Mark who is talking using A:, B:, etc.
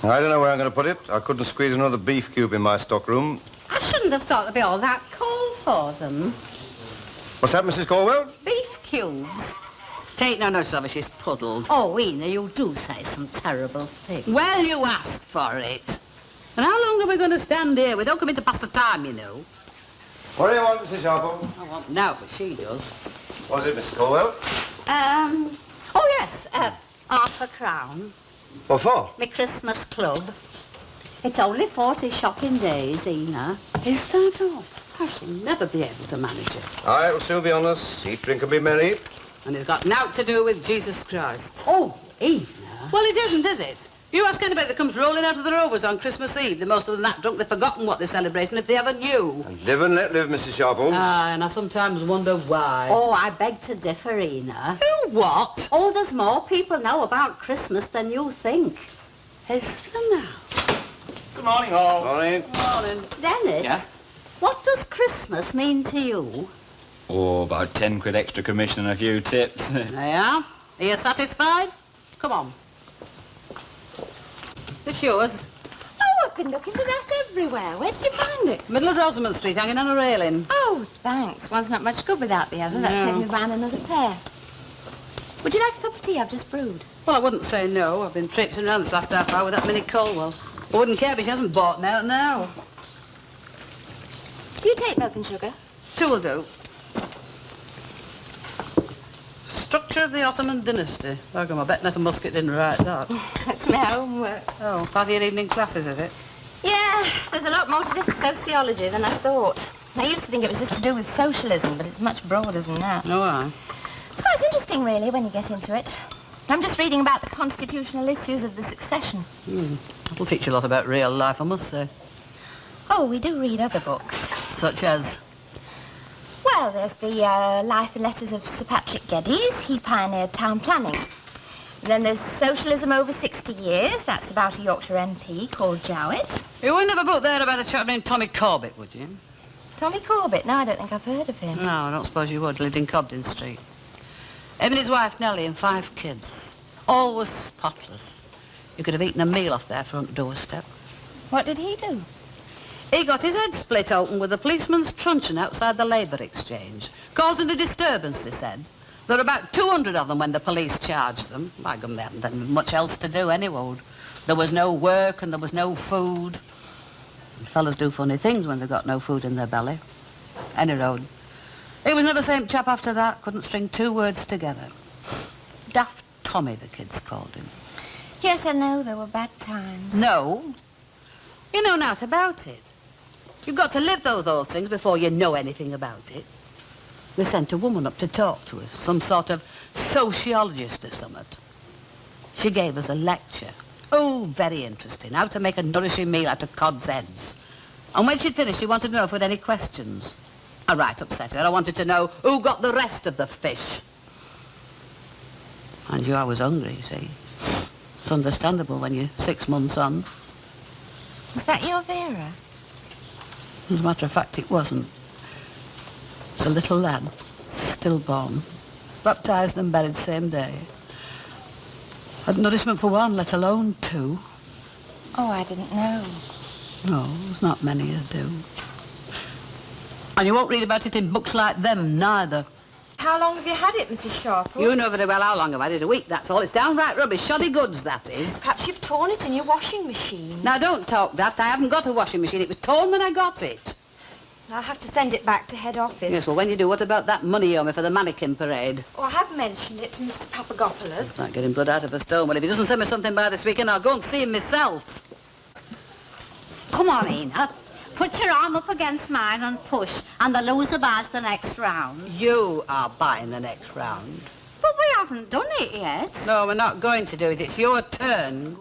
A: I don't know where I'm going to put it. I couldn't squeeze another beef cube in my stockroom.
B: I shouldn't have thought there'd be all that coal for them.
A: What's that, Mrs. Caldwell?
B: Beef cubes.
C: Take no notice of her, she's puddled.
B: Oh, Ena, you do say some terrible things.
C: Well, you asked for it. And how long are we going to stand here? We don't come in to pass the time, you know.
A: What do you want, Mrs. Sharples?
C: I won't now, but she does.
A: What's it, Mrs. Caldwell?
B: Oh, yes, half a crown.
A: What for?
B: My Christmas club. It's only 40 shopping days, Ena.
C: Is that all? I shall never be able to manage it.
A: Aye, it'll soon be on us. Eat, drink and be merry.
C: And it's got naught to do with Jesus Christ.
B: Oh, Ena.
C: Well, it isn't, is it? You ask anybody that comes rolling out of the Rovers on Christmas Eve. They're most of them that drunk they've forgotten what they're celebrating if they ever knew.
A: And live and let live, Mrs. Sharples.
C: Aye, and I sometimes wonder why.
B: Oh, I beg to differ, Ena.
C: Who what?
B: Oh, there's more people know about Christmas than you think.
C: Is there now?
D: Good morning, all.
A: Morning.
C: Morning.
B: Dennis,
D: Yeah?
B: what does Christmas mean to you?
D: Oh, about 10 quid extra commission and a few tips.
C: There you are. Are you satisfied? Come on. It's yours.
E: Oh, I've been looking for that everywhere. Where did you find it?
C: Middle of Rosamond Street, hanging on a railing.
E: Oh, thanks. One's not much good without the other. That
C: No.
E: saved me buying another pair. Would you like a cup of tea? I've just brewed.
C: Well, I wouldn't say no. I've been traipsing around this last half hour with that Minnie Colwell. I wouldn't care if she hasn't bought now.
E: Do you take milk and sugar?
C: Two will do. Structure of the Ottoman dynasty. I bet Netta Musket didn't write that.
E: That's my homework.
C: Oh, part of your evening classes, is it?
E: Yeah, there's a lot more to this sociology than I thought. I used to think it was just to do with socialism, but it's much broader than that.
C: Oh, aye.
E: It's quite interesting, really, when you get into it. I'm just reading about the constitutional issues of the succession.
C: It'll teach you a lot about real life, I must say.
E: Oh, we do read other books.
C: Such as?
E: Well, there's the Life and Letters of Sir Patrick Geddes. He pioneered town planning. Then there's Socialism Over 60 Years. That's about a Yorkshire MP called Jowett.
C: You wouldn't have a book there about a chap named Tommy Corbett, would you?
E: Tommy Corbett? No, I don't think I've heard of him.
C: No, I don't suppose you would. Lived in Cobden Street. Him and his wife Nellie and 5 kids. All was spotless. You could have eaten a meal off their front doorstep.
E: What did he do?
C: He got his head split open with a policeman's truncheon outside the Labour Exchange, causing a disturbance, they said. There were about 200 of them when the police charged them. By gum, they hadn't much else to do anyway. There was no work and there was no food. And fellas do funny things when they've got no food in their belly. Any road. He was never the same chap after that. Couldn't string 2 words together. Daft Tommy, the kids called him.
E: Yes, I know. There were bad times.
C: No. You know naught about it. You've got to live those old things before you know anything about it. They sent a woman up to talk to us, some sort of sociologist or something. She gave us a lecture. Oh, very interesting. How to make a nourishing meal out of cod's heads. And when she'd finished, she wanted to know if we had any questions. I right upset her. I wanted to know who got the rest of the fish. And I was hungry, you see. It's understandable when you're 6 months on.
E: Was that your Vera?
C: As a matter of fact, it wasn't. It's a little lad, stillborn, baptised and buried same day. Had nourishment for 1, let alone 2.
E: Oh, I didn't know.
C: No, there's not many as do. And you won't read about it in books like them, neither.
E: How long have you had it, Mrs. Sharples?
C: You know very well how long I've had it. A week, that's all. It's downright rubbish. Shoddy goods, that is.
E: Perhaps you've torn it in your washing machine.
C: Now, don't talk daft. I haven't got a washing machine. It was torn when I got it.
E: I'll have to send it back to head office.
C: Yes, well, when you do, what about that money you owe me for the mannequin parade?
E: Oh, I have mentioned it to Mr. Papagopoulos.
C: It's like getting blood out of a stone. Well, if he doesn't send me something by this weekend, I'll go and see him myself.
B: Come on, Ena. Put your arm up against mine and push, and the loser buys the next round.
C: You are buying the next round.
B: But we haven't done it yet.
C: No, we're not going to do it. It's your turn.